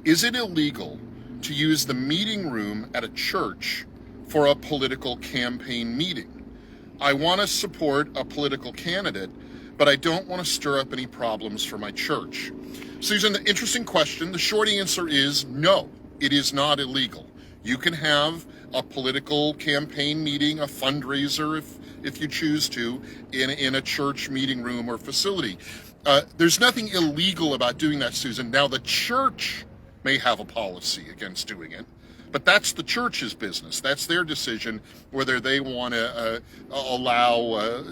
Is it illegal to use the meeting room at a church for a political campaign meeting? I want to support a political candidate, but I don't want to stir up any problems for my church. Susan, the interesting question. The short answer is no, it is not illegal. You can have a political campaign meeting, a fundraiser, if you choose to, in a church meeting room or facility. There's nothing illegal about doing that, Susan. Now, the church may have a policy against doing it, but that's the church's business. That's their decision whether they want to allow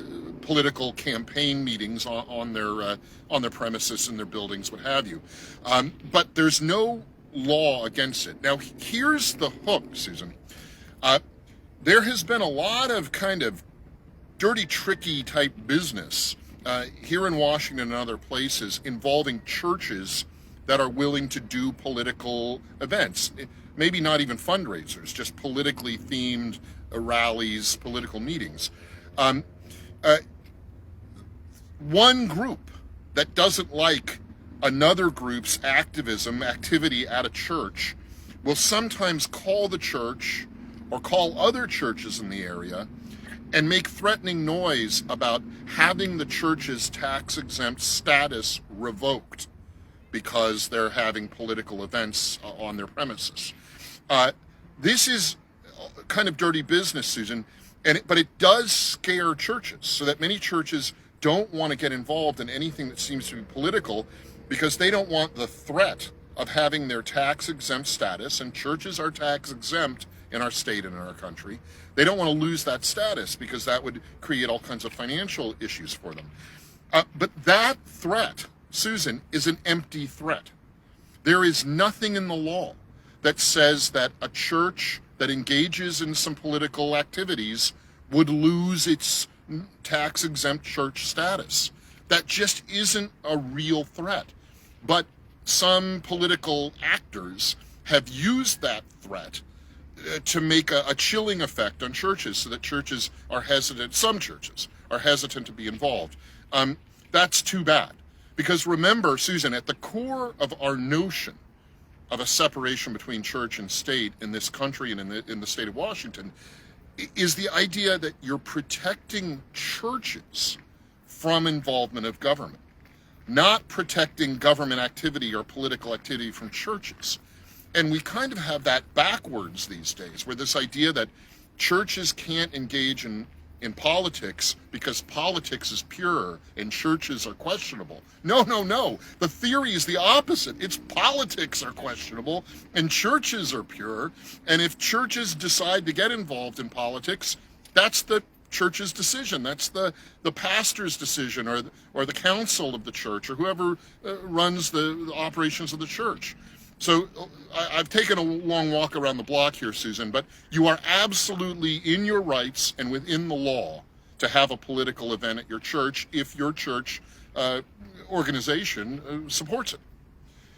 political campaign meetings on their premises, in their buildings, what have you. But there's no law against it. Now, here's the hook, Susan. There has been a lot of kind of dirty, tricky type business here in Washington and other places involving churches that are willing to do political events. Maybe not even fundraisers, just politically themed rallies, political meetings. One group that doesn't like another group's activity at a church will sometimes call the church or call other churches in the area and make threatening noise about having the church's tax-exempt status revoked because they're having political events on their premises. This is kind of dirty business, Susan, but it does scare churches, so that many churches don't want to get involved in anything that seems to be political because they don't want the threat of having their tax-exempt status, and churches are tax-exempt in our state and in our country. They don't want to lose that status because that would create all kinds of financial issues for them. But that threat, Susan, is an empty threat. There is nothing in the law that says that a church that engages in some political activities would lose its tax-exempt church status. That just isn't a real threat. But some political actors have used that threat to make a chilling effect on churches, so that churches are hesitant, some churches are hesitant to be involved. That's too bad. Because remember, Susan, at the core of our notion of a separation between church and state in this country and in the state of Washington is the idea that you're protecting churches from involvement of government, not protecting government activity or political activity from churches. And we kind of have that backwards these days, where this idea that churches can't engage in politics because politics is pure and churches are questionable. No. The theory is the opposite. It's politics are questionable and churches are pure. And if churches decide to get involved in politics, that's the church's decision. That's the pastor's decision, or the council of the church, or whoever runs the operations of the church. So I've taken a long walk around the block here, Susan, but you are absolutely in your rights and within the law to have a political event at your church if your church organization supports it.